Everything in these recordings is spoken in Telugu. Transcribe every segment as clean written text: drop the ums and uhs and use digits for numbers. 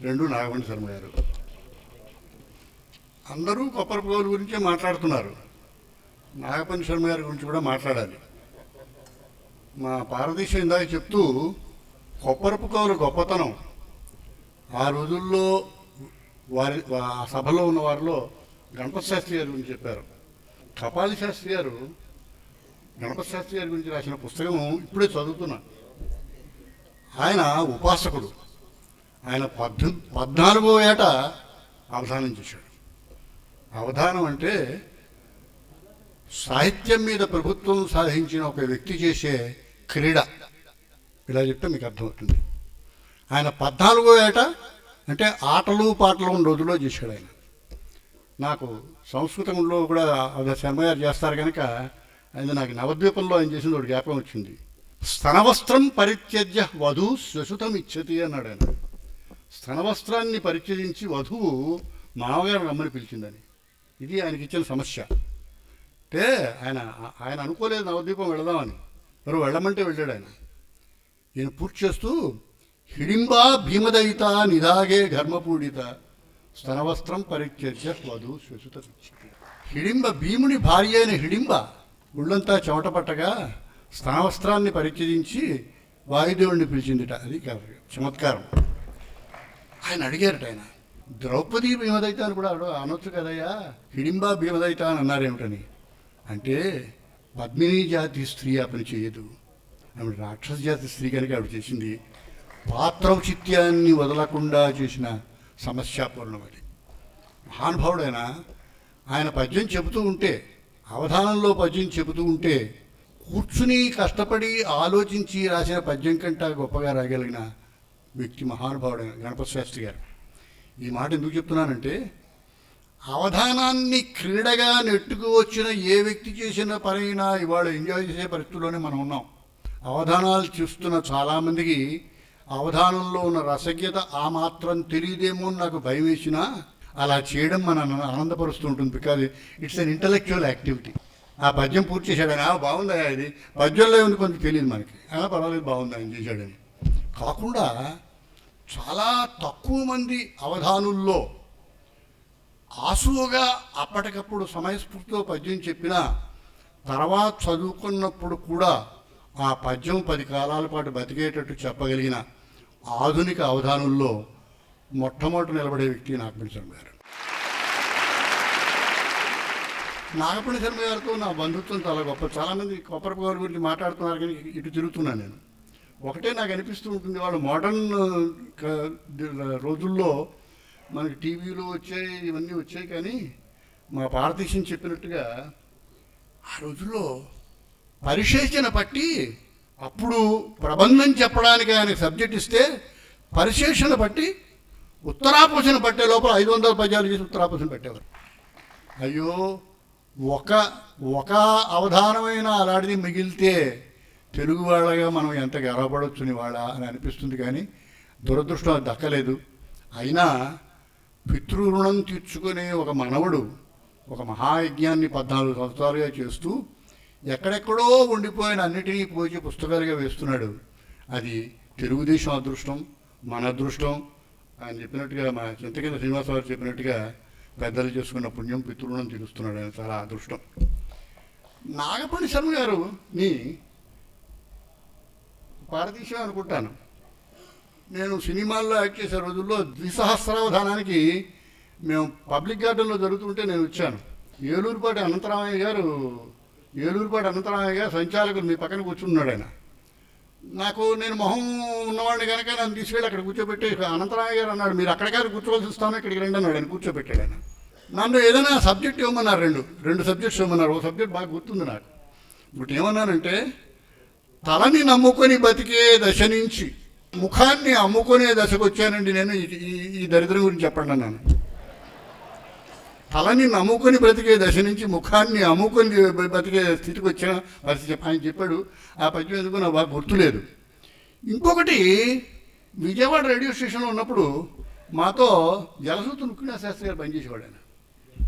రెండు నాగమణి శర్మ గారు. అందరూ కొప్పరపు కవుల గురించే మాట్లాడుతున్నారు. నాగమణి శర్మ గారి గురించి కూడా మాట్లాడాలి. మా పారదీశం ఇందాక చెప్తూ కొప్పరపు కవుల గొప్పతనం ఆ రోజుల్లో ఆ సభలో ఉన్న వారిలో గణపతి శాస్త్రి గారి గురించి చెప్పారు. కపాలి శాస్త్రి గారు గణపతి శాస్త్రి గారి గురించి రాసిన పుస్తకం ఇప్పుడే చదువుతున్నా. ఆయన ఉపాసకుడు. ఆయన 14వ ఏట అవధానం చేశాడు. అవధానం అంటే సాహిత్యం మీద ప్రభుత్వం సాధించిన ఒక వ్యక్తి చేసే క్రీడ. ఇలా చెప్తే మీకు అర్థమవుతుంది. ఆయన 14వ ఏట అంటే ఆటలు పాటలు ఉన్న రోజుల్లో చేశాడు. ఆయన నాకు సంస్కృతంలో కూడా శర్మ గారు చేస్తారు కనుక ఆయన నాకు నవద్వీపంలో ఆయన చేసింది ఒకటి జ్ఞాపకం వచ్చింది. స్తనవస్త్రం పరిత్యజ్య వధువు శ్వశుతం ఇచ్చతి అన్నాడు ఆయన. స్తనవస్త్రాన్ని పరిత్యజించి వధువు మామగారు రమ్మని పిలిచిందని. ఇది ఆయనకి ఇచ్చిన సమస్య. అంటే ఆయన అనుకోలేదు నవద్వీపం వెళదామని. మరి వెళ్ళమంటే వెళ్ళాడు ఆయన. ఈయన పూర్తి చేస్తూ హిడింబా భీమదయిత నిదాగే ఘర్మపూడిత స్తనవస్త్రం పరిత్యజ్య వధువు శ్వశుతం ఇచ్చతి. హిడింబ భీముని భార్య అయిన హిడింబ ఒళ్ళంతా చెమట పట్టగా స్తనవస్త్రాన్ని పరిత్యజించి వాయుదేవుడిని పిలిచిందిట. అది చమత్కారం. ఆయన అడిగారట, ఆయన ద్రౌపది భీమదయిత అని కూడా అనొచ్చు కదయ్యా, హిడింబా భీమదయిత అని అన్నారేమిటని. అంటే పద్మినీ జాతి స్త్రీ ఆ పని చేయదు. ఆవిడ రాక్షస జాతి స్త్రీ కనుక ఆవిడ చేసింది పాత్రౌచిత్యాన్ని వదలకుండా చేసిన సమస్యాపూర్ణం. అది మహానుభావుడైన ఆయన పద్యం చెబుతూ ఉంటే, అవధానంలో పద్యం చెబుతూ ఉంటే కూర్చుని కష్టపడి ఆలోచించి రాసిన పద్యం కంటే గొప్పగా రాగలిగిన వ్యక్తి మహానుభావుడైన గణపతి శాస్త్రి గారు. ఈ మాట ఎందుకు చెప్తున్నానంటే, అవధానాన్ని క్రీడగా నెట్టుకు వచ్చిన ఏ వ్యక్తి చేసిన పనైనా ఇవాళ ఎంజాయ్ చేసే పరిస్థితుల్లోనే మనం ఉన్నాం. అవధానాలు చూస్తున్న చాలామందికి అవధానంలో ఉన్న రసజ్ఞత ఆ మాత్రం తెలియదేమో నాకు భయం వేసినా అలా చేయడం మన ఆనందపరుస్తూ ఉంటుంది. Because it's an intellectual activity. ఆ పద్యం పూర్తి చేశాడని బాగుందా, ఇది పద్యంలో ఉంది కొంచెం తెలియదు మనకి, అలా పర్వాలేదు బాగుందా ఆయన చేశాడని. కాకుండా చాలా తక్కువ మంది అవధానుల్లో ఆసువుగా అప్పటికప్పుడు సమయస్ఫూర్తితో పద్యం చెప్పినా తర్వాత చదువుకున్నప్పుడు కూడా ఆ పద్యం 10 కాలాల పాటు బతికేటట్టు చెప్పగలిగిన ఆధునిక అవధానుల్లో మొట్టమొదటి నిలబడే వ్యక్తి నాగమణి శర్మ గారు. నాగమణి శర్మ గారితో నా బంధుత్వం చాలా గొప్ప. చాలామంది కొప్పరపు గారి గురించి మాట్లాడుతున్నారు కానీ ఇటు తిరుగుతున్నాను నేను. ఒకటే నాకు అనిపిస్తూ ఉంటుంది, వాళ్ళు మోడర్న్ రోజుల్లో మనకి టీవీలో వచ్చాయి, ఇవన్నీ వచ్చాయి, కానీ మా పారదీశం చెప్పినట్టుగా ఆ రోజుల్లో పరిశేషణ పట్టి అప్పుడు ప్రబంధం చెప్పడానికి ఆయనకు సబ్జెక్ట్ ఇస్తే పరిశేషణ పట్టి ఉత్తరాపోషణ పట్టే లోపల 500 పద్యాలు చేసి ఉత్తరాపోషణ పెట్టేవారు. అయ్యో, ఒక అవధానమైన అలాంటిది మిగిలితే తెలుగు వాళ్ళగా మనం ఎంత గర్వపడొచ్చుని వాళ్ళ అని అనిపిస్తుంది. కానీ దురదృష్టం అది దక్కలేదు. అయినా పితృరుణం తీర్చుకునే ఒక మనవడు ఒక మహాయజ్ఞాన్ని 14 సంవత్సరాలుగా చేస్తూ ఎక్కడెక్కడో ఉండిపోయిన అన్నిటినీ పోచి పుస్తకాలుగా వేస్తున్నాడు. అది తెలుగుదేశం అదృష్టం, మన అదృష్టం. ఆయన చెప్పినట్టుగా, మా చింతకింద శ్రీనివాసరావు చెప్పినట్టుగా పెద్దలు చేసుకున్న పుణ్యం పితృరుణం తీరుస్తున్నాడు. ఆయన చాలా అదృష్టం. నాగమణి శర్మ గారుని పారదీశం అనుకుంటాను. నేను సినిమాల్లో యాక్ట్ చేసే రోజుల్లో ద్విసహస్రావధానానికి మేము పబ్లిక్ గార్డెన్లో జరుగుతుంటే నేను వచ్చాను. ఏలూరుపాటి అనంతరామయ్య గారు సంచాలకులు మీ పక్కన కూర్చున్నాడు. ఆయన నేను మొహం ఉన్నవాడిని కనుక నన్ను తీసుకెళ్ళి అక్కడ కూర్చోబెట్టి అనంతరామయ్య గారు అన్నాడు, మీరు అక్కడికారు కూర్చోవలసి ఇస్తాను, ఇక్కడికి రండి అన్నాడు. ఆయన కూర్చోబెట్టాడు. ఆయన నన్ను ఏదైనా సబ్జెక్ట్ ఇవ్వమన్నారు, రెండు సబ్జెక్ట్స్ ఇవ్వమన్నారు. ఒక సబ్జెక్ట్ బాగా గుర్తుంది నాకు. ఇప్పుడు ఏమన్నానంటే, తలని నమ్ముకొని బతికే దశ నుంచి ముఖాన్ని అమ్ముకునే దశకు వచ్చానండి నేను. ఈ దరిద్రం గురించి చెప్పండి అన్నాను. తలని నమ్ముకొని బ్రతికే దశ నుంచి ముఖాన్ని అమ్ముకొని బతికే స్థితికి వచ్చిన పరిస్థితి ఆయన చెప్పాడు. ఆ పద్యం ఎందుకు నాకు బాగా గుర్తులేదు. ఇంకొకటి, విజయవాడ రేడియో స్టేషన్లో ఉన్నప్పుడు మాతో జలసూతు రుక్మిణీ శాస్త్రి గారు పనిచేసేవాడు.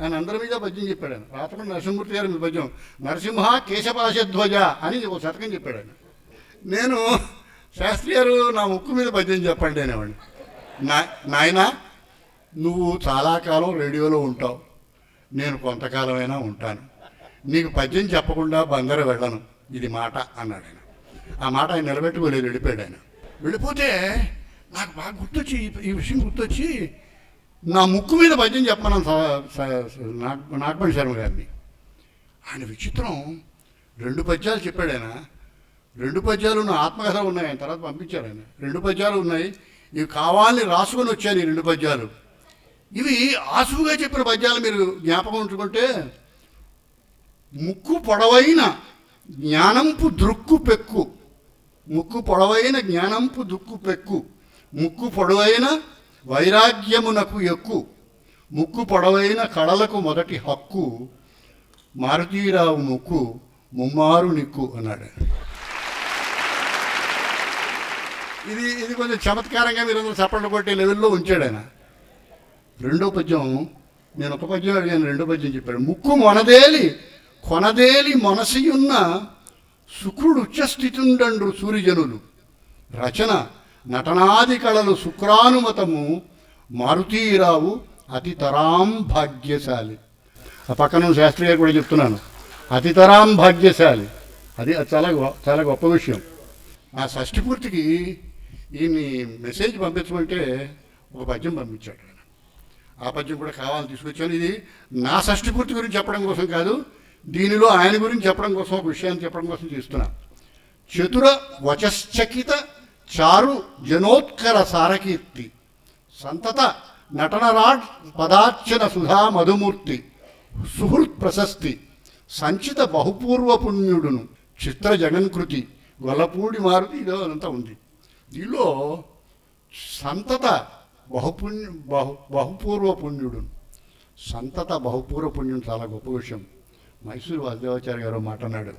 ఆయన అందరి మీద పద్యం చెప్పాడు. ఆయన రాత్రి నరసింహమూర్తి గారి మీద పద్యం నరసింహ కేశపాశధ్వజ అని ఒక శతకం చెప్పాడు. ఆయన నేను శాస్త్రి గారు నా ముక్కు మీద పద్యం చెప్పండి అనేవాడిని. నాయనా, నువ్వు చాలా కాలం రేడియోలో ఉంటావు, నేను కొంతకాలమైనా ఉంటాను, నీకు పద్యం చెప్పకుండా బందరు వెళ్ళను, ఇది మాట అన్నాడు ఆయన. ఆ మాట ఆయన నిలబెట్టుకోలేదు, వెళ్ళిపోయాడు ఆయన. వెళ్ళిపోతే నాకు బాగా గుర్తొచ్చి ఈ విషయం గుర్తొచ్చి నా ముక్కు మీద పద్యం చెప్పమన్నాను నాగమణి శర్మ గారిని. ఆయన విచిత్రం, 2 పద్యాలు చెప్పాడు ఆయన. 2 పద్యాలు నా ఆత్మకథ ఉన్నాయి, ఆయన తర్వాత పంపించారు ఆయన. 2 పద్యాలు ఉన్నాయి, ఇవి కావాలని రాసుకొని వచ్చాను. ఈ 2 పద్యాలు ఇవి ఆసువుగా చెప్పిన పద్యాలు మీరు జ్ఞాపకం ఉంచుకుంటే, ముక్కు పొడవైన జ్ఞానంపు దృక్కు పెక్కు, ముక్కు పొడవైన జ్ఞానంపు దుక్కు పెక్కు, ముక్కు పొడవైన వైరాగ్యమునకు ఎక్కు, ముక్కు పొడవైన కళలకు మొదటి హక్కు, మారుతీరావు ముక్కు ముమ్మారు నిక్కు అన్నాడు. ఇది కొంచెం చమత్కారంగా మీరందరూ చప్పట్లు కొట్టే లెవెల్లో ఉంచాడు ఆయన. 2వ పద్యం, నేను ఒక పద్యం అడిగాను, 2వ పద్యం చెప్పాడు. ముక్కు కొనదేలి మనసియున్న శుక్రుడు ఉచ్చస్థితుండండ్రు సూర్యజనులు, రచన నటనాది కళలు శుక్రానుమతము, మారుతీరావు అతితరాం భాగ్యశాలి. ఆ పక్కన శాస్త్రి గారు కూడా చెప్తున్నాను, అతితరాం భాగ్యశాలి. అది చాలా చాలా గొప్ప విషయం. నా షష్ఠి పూర్తికి ఈయన్ని మెసేజ్ పంపించమంటే ఒక పద్యం పంపించాడు ఆయన. ఆ పద్యం కూడా కావాలని తీసుకొచ్చాను. ఇది నా షష్ఠి పూర్తి గురించి చెప్పడం కోసం కాదు, దీనిలో ఆయన గురించి చెప్పడం కోసం, ఒక విషయాన్ని చెప్పడం కోసం చేస్తున్నా. చతుర వచశ్చకిత చారు జనోత్కర సారకీర్తి, సంతత నటనరాట్ పదార్చన సుధా మధుమూర్తి, సుహృత్ ప్రశస్తి, సంచిత బహుపూర్వ పుణ్యుడును, చిత్ర జగన్కృతి, గొల్లపూడి మారుతి, ఇదో అదంతా ఉంది. దీనిలో సంతత బహుపూర్వ పుణ్యుడును, సంతత బహుపూర్వ పుణ్యం చాలా గొప్ప విషయం. మైసూరు వాసుదేవాచార్య గారు మాట్లాడాడు,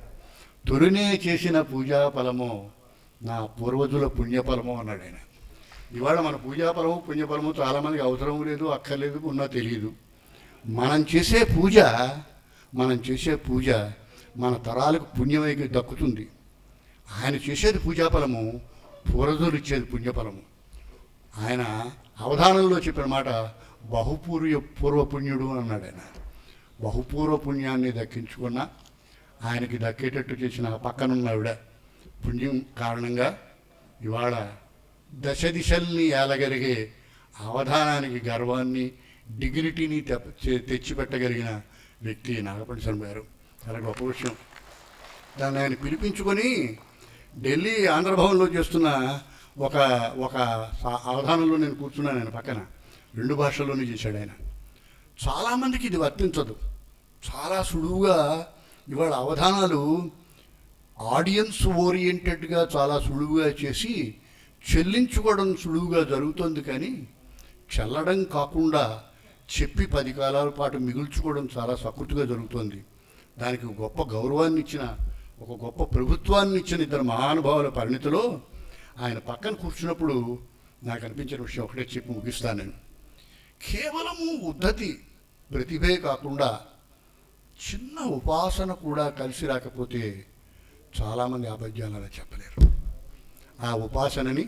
తొలినే చేసిన పూజా ఫలమో నా పూర్వజుల పుణ్యఫలమో అన్నాడు ఆయన. ఇవాళ మన పూజాఫలము పుణ్యఫలము చాలామందికి అవసరం లేదు, అక్కర్లేదు, ఉన్నా తెలియదు. మనం చేసే పూజ మన తరాలకు పుణ్యమై దక్కుతుంది. ఆయన చేసేది పూజాఫలము, పూర్వజులు ఇచ్చేది పుణ్యఫలము. ఆయన అవధానంలో చెప్పిన మాట పూర్వ పుణ్యుడు అన్నాడు ఆయన. బహుపూర్వ పుణ్యాన్ని దక్కించుకున్న ఆయనకి దక్కేటట్టు చేసిన పక్కనున్న ఆవిడ పుణ్యం కారణంగా ఇవాళ దశ దిశల్ని ఏలగలిగే అవధానానికి గర్వాన్ని, డిగ్నిటీని తెచ్చిపెట్టగలిగిన వ్యక్తి నాగపండి శర్మ గారు. చాలా గొప్ప విషయం. దాన్ని ఆయన పిలిపించుకొని ఢిల్లీ ఆంధ్రభవన్లో చేస్తున్న ఒక అవధానంలో నేను కూర్చున్నాను ఆయన పక్కన. 2 భాషల్లోనే చేశాడు ఆయన. చాలామందికి ఇది వర్తించదు. చాలా సులువుగా ఇవాళ అవధానాలు ఆడియన్స్ ఓరియంటెడ్గా చాలా సులువుగా చేసి చెల్లించుకోవడం సులువుగా జరుగుతుంది, కానీ చల్లడం కాకుండా చెప్పి 10 కాలాల పాటు మిగుల్చుకోవడం చాలా సకృతిగా జరుగుతుంది. దానికి గొప్ప గౌరవాన్ని ఇచ్చిన, ఒక గొప్ప ప్రభుత్వాన్ని ఇచ్చిన 2 మహానుభావుల పరిణితిలో ఆయన పక్కన కూర్చున్నప్పుడు నాకు అనిపించిన విషయం ఒకటే చెప్పి ముగిస్తాను నేను. కేవలము ఉద్ధతి ప్రతిభే కాకుండా చిన్న ఉపాసన కూడా కలిసి రాకపోతే చాలామంది ఆ పద్యాలు అలా చెప్పలేరు. ఆ ఉపాసనని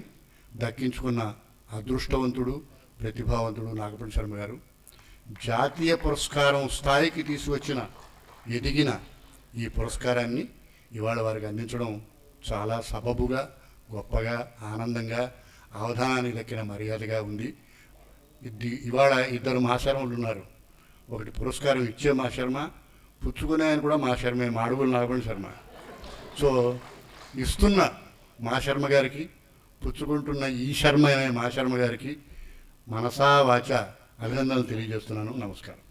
దక్కించుకున్న అదృష్టవంతుడు, ప్రతిభావంతుడు నాగపండి శర్మ గారు. జాతీయ పురస్కారం స్థాయికి తీసుకొచ్చిన, ఎదిగిన ఈ పురస్కారాన్ని ఇవాళ వారికి అందించడం చాలా సబబుగా, గొప్పగా, ఆనందంగా, అవధానానికి దక్కిన మర్యాదగా ఉంది. ఇవాళ 2 మహాశర్మలు ఉన్నారు. ఒకటి పురస్కారం ఇచ్చే మా శర్మ, పుచ్చుకునే ఆయన కూడా మా శర్మే, మాడుగుల నాగపండి శర్మ. సో ఇస్తున్న మా శర్మ గారికి, పుచ్చుకుంటున్న ఈ శర్మ అనే మా శర్మ గారికి మనసా వాచ అభినందనలు తెలియజేస్తున్నాను. నమస్కారం.